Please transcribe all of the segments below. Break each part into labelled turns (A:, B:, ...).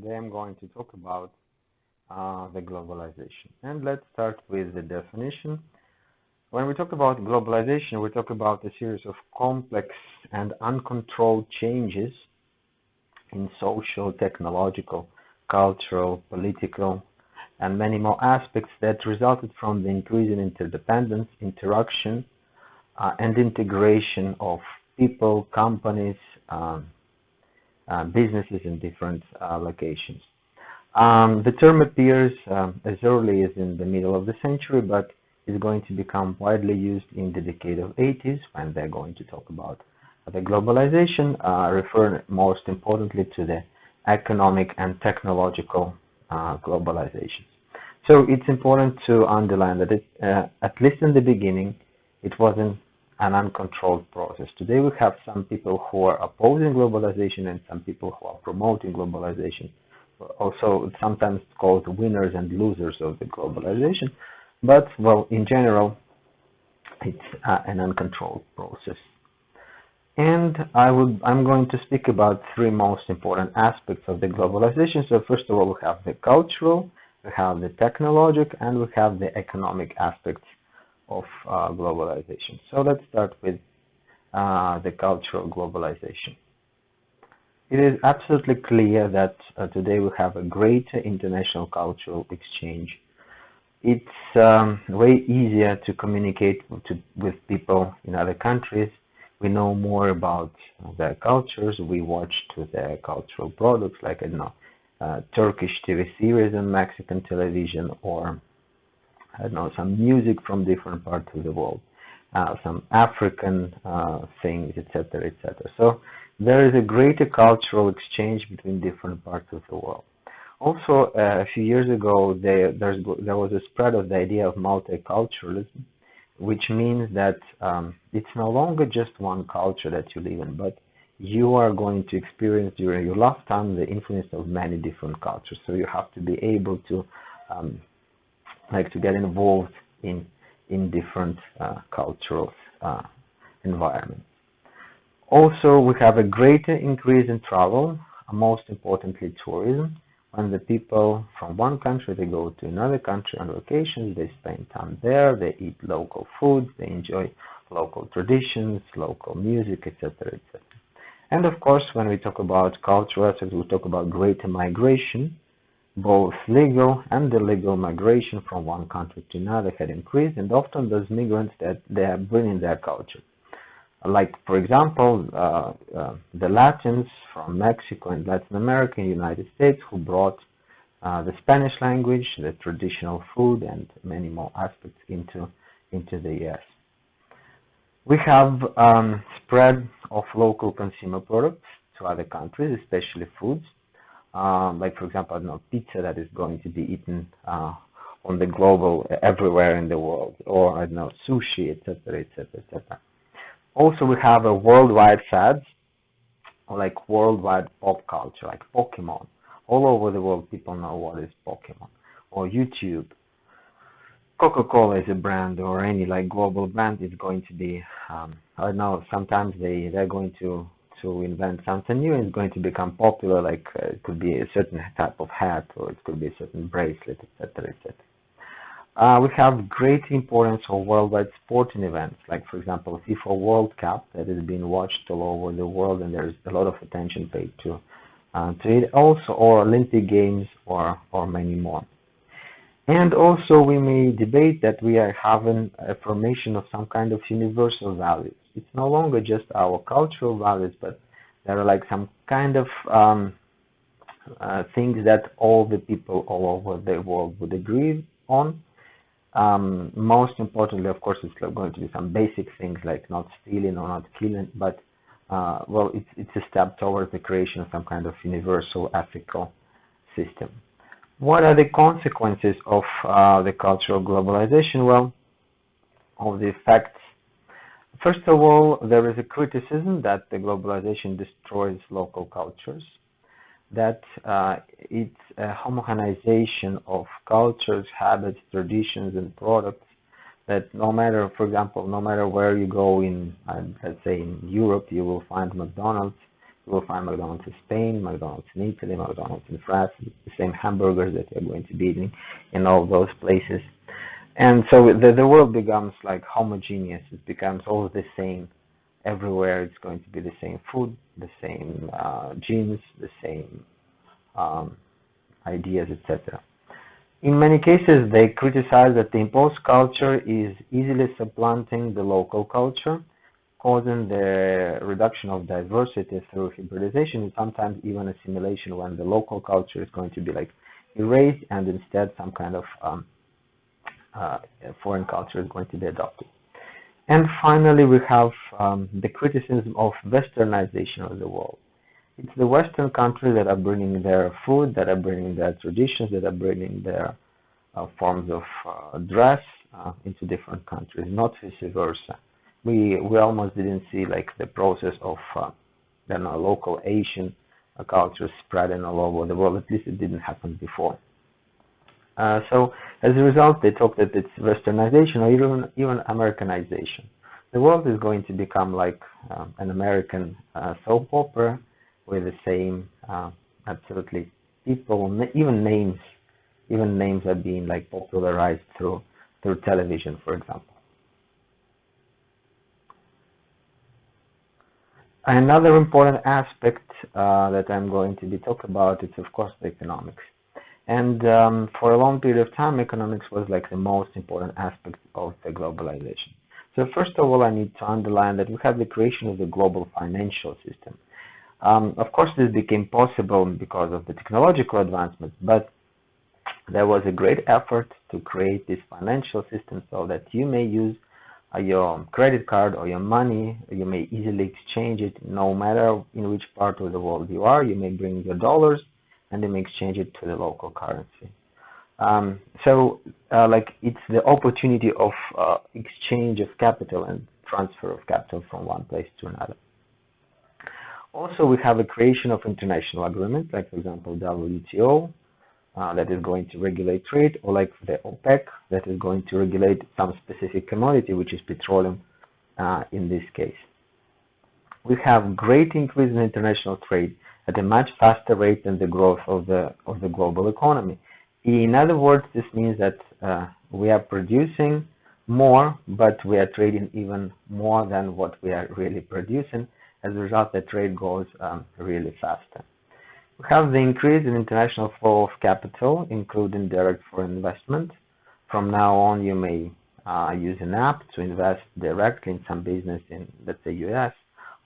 A: Today I'm going to talk about the globalization. And let's start with the definition. When we talk about globalization, we talk about a series of complex and uncontrolled changes in social, technological, cultural, political, and many more aspects that resulted from the increase in interdependence, interaction, and integration of people, companies, businesses in different locations. The term appears as early as in the middle of the century, but is going to become widely used in the decade of 80s when they're going to talk about the globalization, referring most importantly to the economic and technological globalization. So it's important to underline that at least in the beginning, it wasn't an uncontrolled process. Today we have some people who are opposing globalization and some people who are promoting globalization. Also sometimes called winners and losers of the globalization. But, well, in general, it's an uncontrolled process. And I'm going to speak about three most important aspects of the globalization. So first of all, we have the cultural, we have the technological, and we have the economic aspects of globalization. So let's start with the cultural globalization. It is absolutely clear that today we have a greater international cultural exchange. It's way easier to communicate with people in other countries. We know more about their cultures. We watch to their cultural products like, I don't know, Turkish TV series on Mexican television, or I don't know, some music from different parts of the world, some African things, etc., etc. So there is a greater cultural exchange between different parts of the world. Also, a few years ago, there was a spread of the idea of multiculturalism, which means that it's no longer just one culture that you live in, but you are going to experience during your lifetime the influence of many different cultures. So you have to be able to to get involved in different cultural environments. Also, we have a greater increase in travel, most importantly tourism. When the people from one country, they go to another country on vacations, they spend time there, they eat local food, they enjoy local traditions, local music, etc., etc. And of course, when we talk about cultural aspects, we talk about greater migration. Both legal and illegal migration from one country to another had increased, and often those migrants that they are bringing their culture. Like, for example, the Latins from Mexico and Latin America and United States who brought the Spanish language, the traditional food, and many more aspects into the US. We have spread of local consumer products to other countries, especially foods. Like, for example, I don't know, pizza that is going to be eaten on the global everywhere in the world, or I don't know, sushi, etc., etc., etc. Also, we have a worldwide fads, like worldwide pop culture, like Pokemon. All over the world, people know what is Pokemon, or YouTube. Coca-Cola is a brand, or any like global brand is going to be. I don't know. Sometimes they're going to invent something new and it's going to become popular, like it could be a certain type of hat or it could be a certain bracelet, etc., etc. We have great importance of worldwide sporting events, like for example FIFA World Cup that is being watched all over the world, and there's a lot of attention paid to it also, or Olympic Games, or many more. And also we may debate that we are having a formation of some kind of universal values. It's no longer just our cultural values, but there are like some kind of things that all the people all over the world would agree on. Most importantly, of course, it's going to be some basic things like not stealing or not killing, but well, it's a step towards the creation of some kind of universal ethical system. What are the consequences of the cultural globalization? Well, of the effects. First of all, there is a criticism that the globalization destroys local cultures, that it's a homogenization of cultures, habits, traditions, and products, that no matter, for example, no matter where you go in, let's say in Europe, you will find McDonald's. You will find McDonald's in Spain, McDonald's in Italy, McDonald's in France, the same hamburgers that you're going to be eating in all those places. And so the world becomes like homogeneous. It becomes all the same everywhere. It's going to be the same food, the same genes, the same um, ideas, etc. In many cases, they criticize that the imposed culture is easily supplanting the local culture, causing the reduction of diversity through hybridization and sometimes even assimilation, when the local culture is going to be like erased and instead some kind of foreign culture is going to be adopted. And finally, we have the criticism of westernization of the world. It's the Western countries that are bringing their food, that are bringing their traditions, that are bringing their forms of dress into different countries, not vice versa. We almost didn't see like the process of local Asian cultures spreading all over the world. At least it didn't happen before. So as a result, they talk that it's westernization or even Americanization. The world is going to become like an American soap opera with the same absolutely people, even names are being like popularized through television, for example. Another important aspect that I'm going to be talking about is, of course, the economics. And for a long period of time, economics was like the most important aspect of the globalization. So first of all, I need to underline that we have the creation of the global financial system. Of course, this became possible because of the technological advancements, but there was a great effort to create this financial system so that you may use your credit card or your money. You may easily exchange it no matter in which part of the world you are. You may bring your dollars and then exchange it to the local currency. Like it's the opportunity of exchange of capital and transfer of capital from one place to another. Also, we have a creation of international agreements, like for example WTO, that is going to regulate trade, or like the OPEC that is going to regulate some specific commodity, which is petroleum in this case. We have great increase in international trade at a much faster rate than the growth of the global economy. In other words, this means that we are producing more, but we are trading even more than what we are really producing. As a result, the trade goes really faster. We have the increase in international flow of capital, including direct foreign investment. From now on, you may use an app to invest directly in some business in, let's say, US,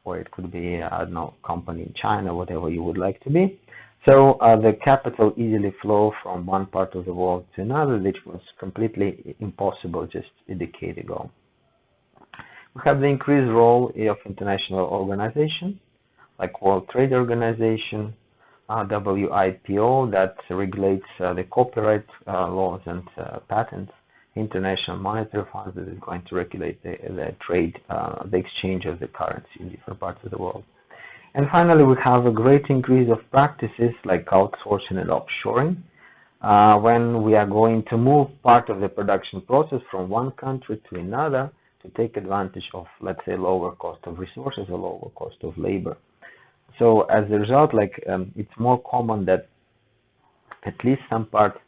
A: or it could be, I don't know, company in China, whatever you would like to be. So the capital easily flow from one part of the world to another, which was completely impossible just a decade ago. We have the increased role of international organizations, like World Trade Organization, WIPO, that regulates the copyright laws and patents, International Monetary Fund that is going to regulate the trade, the exchange of the currency in different parts of the world. And finally, we have a great increase of practices like outsourcing and offshoring, when we are going to move part of the production process from one country to another to take advantage of, let's say, lower cost of resources or lower cost of labor. So as a result, it's more common that at least some part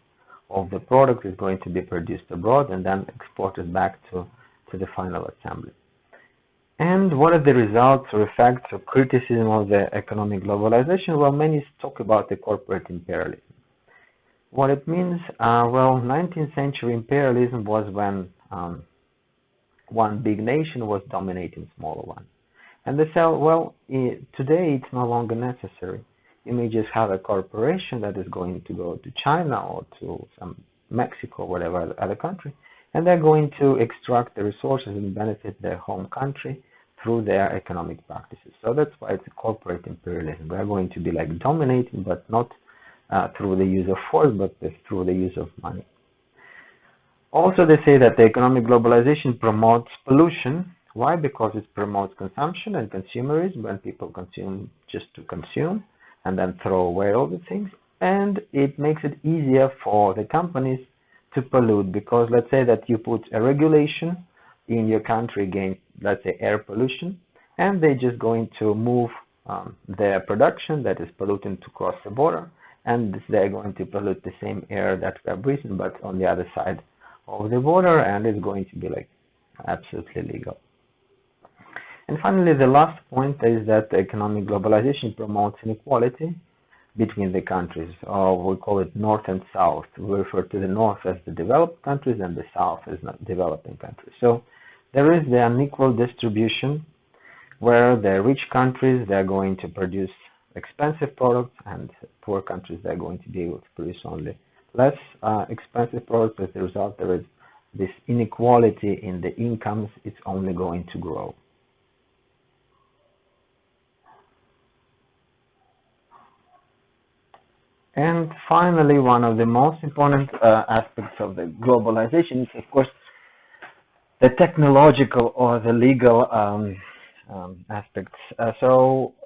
A: of the product is going to be produced abroad and then exported back to the final assembly. And what are the results or effects or criticism of the economic globalization? Well, many talk about the corporate imperialism. What it means, 19th century imperialism was when one big nation was dominating smaller ones. And they say, today it's no longer necessary. You may just have a corporation that is going to go to China or to some Mexico, whatever other country, and they're going to extract the resources and benefit their home country through their economic practices. So that's why it's a corporate imperialism. We're going to be like dominating, but not through the use of force, but through the use of money. Also, they say that the economic globalization promotes pollution. Why? Because it promotes consumption and consumerism, when people consume just to consume and then throw away all the things. And it makes it easier for the companies to pollute, because let's say that you put a regulation in your country against, let's say, air pollution, and they're just going to move their production that is polluting to cross the border, and they're going to pollute the same air that we are breathing, but on the other side of the border, and it's going to be like absolutely legal. And finally, the last point is that economic globalization promotes inequality between the countries, or we call it North and South. We refer to the North as the developed countries and the South as not developing countries. So there is the unequal distribution where the rich countries, they're going to produce expensive products, and poor countries, they're going to be able to produce only less expensive products. As a result, there is this inequality in the incomes. It's only going to grow. And finally, one of the most important aspects of the globalization is, of course, the technological or the legal aspects.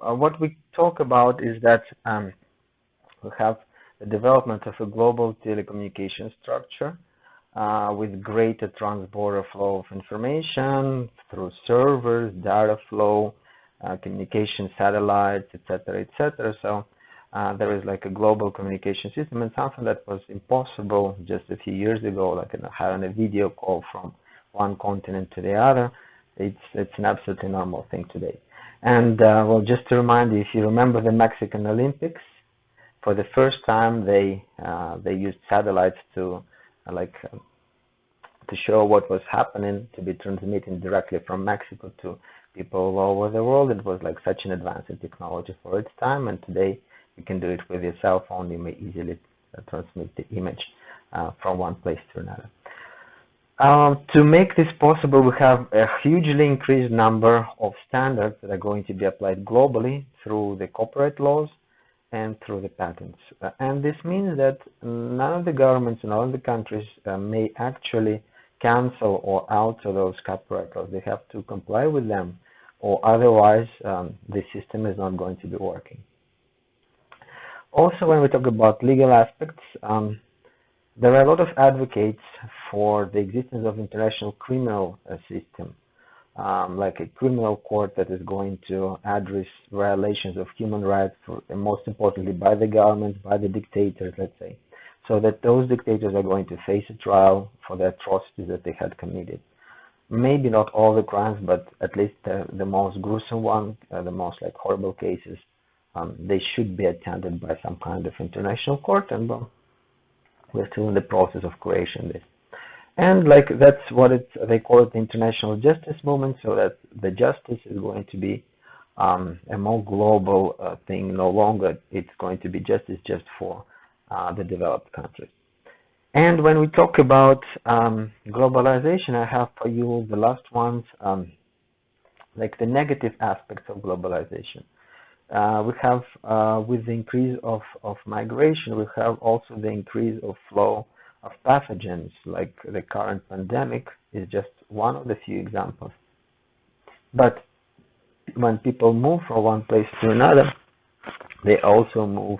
A: What we talk about is that we have the development of a global telecommunication structure with greater transborder flow of information through servers, data flow, communication satellites, etc., etc. So there is like a global communication system, and something that was impossible just a few years ago, like having a video call from one continent to the other. It's an absolutely normal thing today. And well, just to remind you, if you remember the Mexican Olympics, for the first time they used satellites to to show what was happening, to be transmitted directly from Mexico to people all over the world. It was like such an advance in technology for its time, and today you can do it with your cell phone. You may easily transmit the image from one place to another. To make this possible, we have a hugely increased number of standards that are going to be applied globally through the copyright laws and through the patents. And this means that none of the governments in all of the countries may actually cancel or alter those copyright laws. They have to comply with them, or otherwise the system is not going to be working. Also, when we talk about legal aspects, there are a lot of advocates for the existence of international criminal system, like a criminal court that is going to address violations of human rights, and most importantly by the government, by the dictators, let's say, so that those dictators are going to face a trial for the atrocities that they had committed. Maybe not all the crimes, but at least the most gruesome one, the most like horrible cases, they should be attended by some kind of international court, and well, we're still in the process of creation this. And like that's what they call it, the international justice movement, so that the justice is going to be a more global thing. No longer it's going to be justice just for the developed countries. And when we talk about globalization, I have for you the last ones, like the negative aspects of globalization. We have, with the increase of migration, we have also the increase of flow of pathogens, like the current pandemic is just one of the few examples. But when people move from one place to another, they also move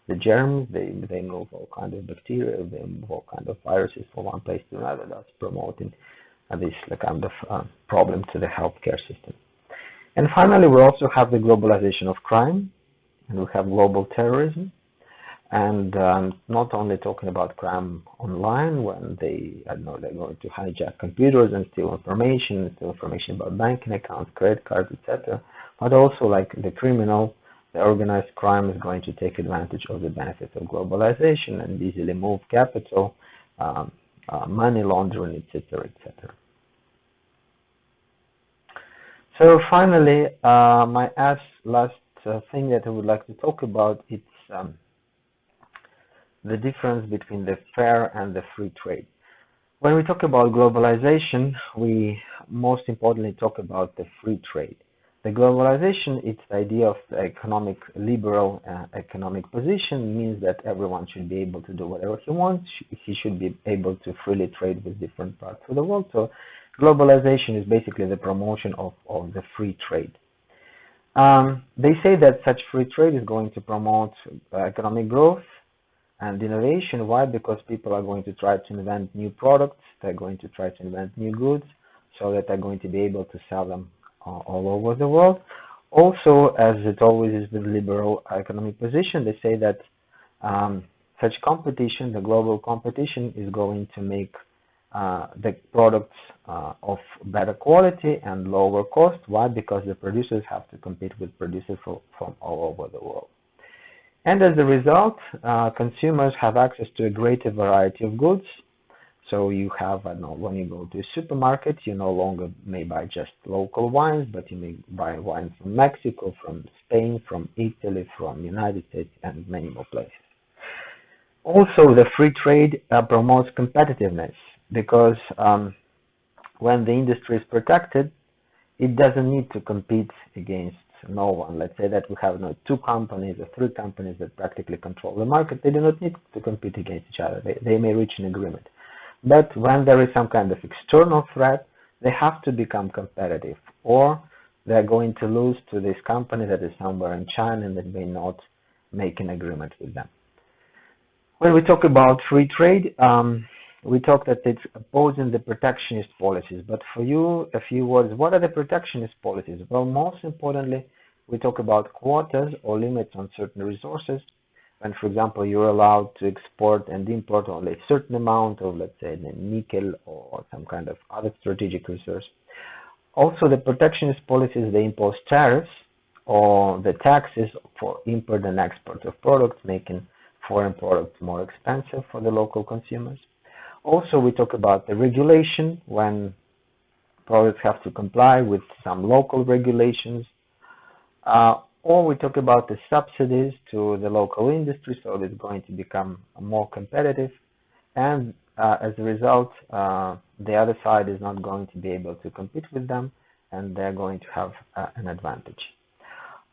A: the germs, they move all kinds of bacteria, they move all kinds of viruses from one place to another. That's promoting this kind of problem to the healthcare system. And finally, we also have the globalization of crime, and we have global terrorism. And not only talking about crime online, when they're going to hijack computers and steal information about banking accounts, credit cards, etc. But also like the criminal, the organized crime is going to take advantage of the benefits of globalization and easily move capital, money laundering, etc., etc. So finally, my last thing that I would like to talk about is the difference between the fair and the free trade. When we talk about globalization, we most importantly talk about the free trade. The globalization, it's the idea of the economic liberal economic position, means that everyone should be able to do whatever he wants. He should be able to freely trade with different parts of the world. So globalization is basically the promotion of the free trade. They say that such free trade is going to promote economic growth and innovation. Why? Because people are going to try to invent new products, they're going to try to invent new goods, so that they're going to be able to sell them all over the world. Also, as it always is with liberal economic position, they say that um, such competition, the global competition, is going to make the products of better quality and lower cost. Why? Because the producers have to compete with producers from all over the world. And as a result, consumers have access to a greater variety of goods. So you have, I don't know, when you go to a supermarket, you no longer may buy just local wines, but you may buy wines from Mexico, from Spain, from Italy, from United States, and many more places. Also, the free trade promotes competitiveness because when the industry is protected, it doesn't need to compete against no one. Let's say that we have two companies or three companies that practically control the market. They do not need to compete against each other. They may reach an agreement. But when there is some kind of external threat, they have to become competitive, or they're going to lose to this company that is somewhere in China and that may not make an agreement with them. When we talk about free trade, we talk that it's opposing the protectionist policies. But for you, a few words, what are the protectionist policies? Well, most importantly, we talk about quotas or limits on certain resources. When, for example, you're allowed to export and import only a certain amount of, let's say, nickel or some kind of other strategic resource. Also, the protectionist policies, they impose tariffs or the taxes for import and export of products, making foreign products more expensive for the local consumers. Also, we talk about the regulation when products have to comply with some local regulations. Or we talk about the subsidies to the local industry so that it's going to become more competitive. And as a result, the other side is not going to be able to compete with them and they're going to have an advantage.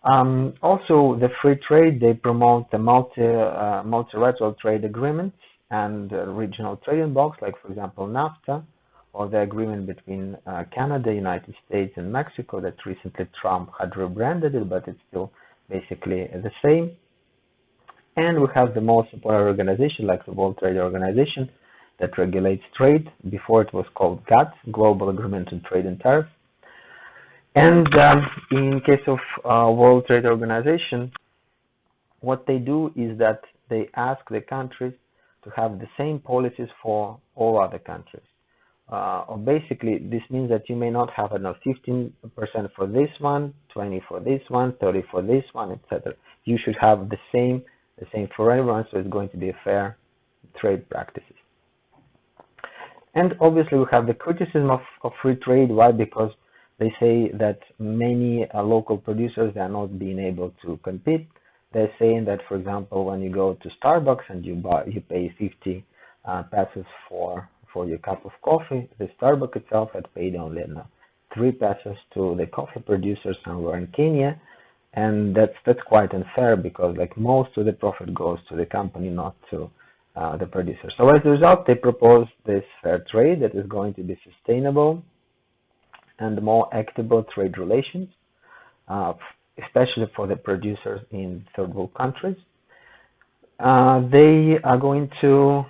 A: Also, the free trade, they promote the multilateral trade agreements and regional trading blocks, like, for example, NAFTA, or the agreement between Canada, United States, and Mexico that recently Trump had rebranded it, but it's still basically the same. And we have the most important organization, like the World Trade Organization, that regulates trade. Before it was called GATT, Global Agreement on Trade and Tariff. And in case of World Trade Organization, what they do is that they ask the countries to have the same policies for all other countries. Or basically, this means that you may not have 15% for this one, 20 for this one, 30 for this one, etc. You should have the same for everyone, so it's going to be a fair trade practices. And obviously, we have the criticism of free trade. Why? Because they say that many local producers are not being able to compete. They're saying that, for example, when you go to Starbucks and you pay 50 pesos for your cup of coffee, the Starbucks itself had paid only 3 pesos to the coffee producer somewhere in Kenya, and that's quite unfair because like most of the profit goes to the company, not to the producer. So as a result, they propose this fair trade that is going to be sustainable and more equitable trade relations, especially for the producers in third world countries. They are going to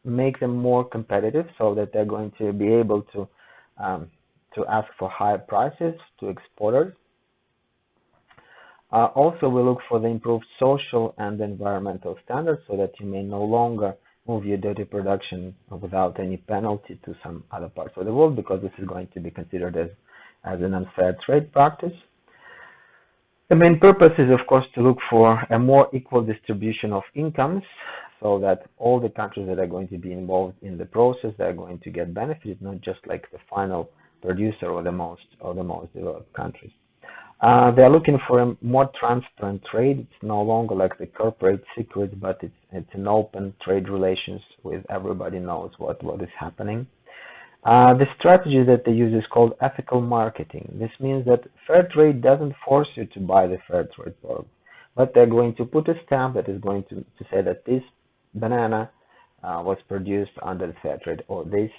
A: make them more competitive so that they're going to be able to ask for higher prices to exporters. Also, we look for the improved social and environmental standards so that you may no longer move your dirty production without any penalty to some other parts of the world, because this is going to be considered as an unfair trade practice. The main purpose is, of course, to look for a more equal distribution of incomes so that all the countries that are going to be involved in the process, they're going to get benefits, not just like the final producer or the most developed countries. They are looking for a more transparent trade. It's no longer like the corporate secrets, but it's an open trade relations with everybody knows what is happening. The strategy that they use is called ethical marketing. This means that fair trade doesn't force you to buy the fair trade product, but they're going to put a stamp that is going to say that this banana was produced under the fair trade, or this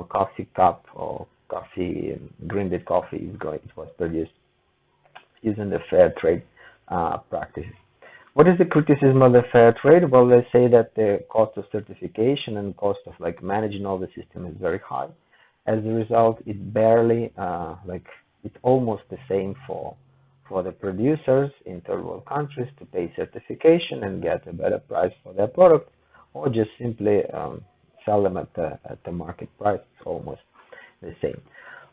A: coffee cup or green bean coffee was produced using the fair trade practices. What is the criticism of the fair trade? Well, they say that the cost of certification and cost of managing all the system is very high. As a result, it barely it's almost the same for for the producers in third world countries to pay certification and get a better price for their product, or just simply sell them at the market price. It's almost the same.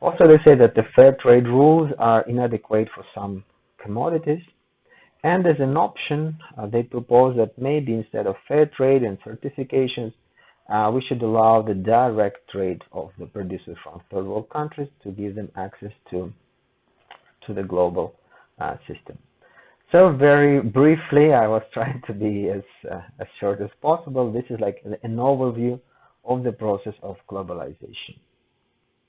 A: Also, they say that the fair trade rules are inadequate for some commodities, and as an option, they propose that maybe instead of fair trade and certifications, we should allow the direct trade of the producers from third world countries to give them access to the global system. So very briefly, I was trying to be as short as possible. This is like an overview of the process of globalization.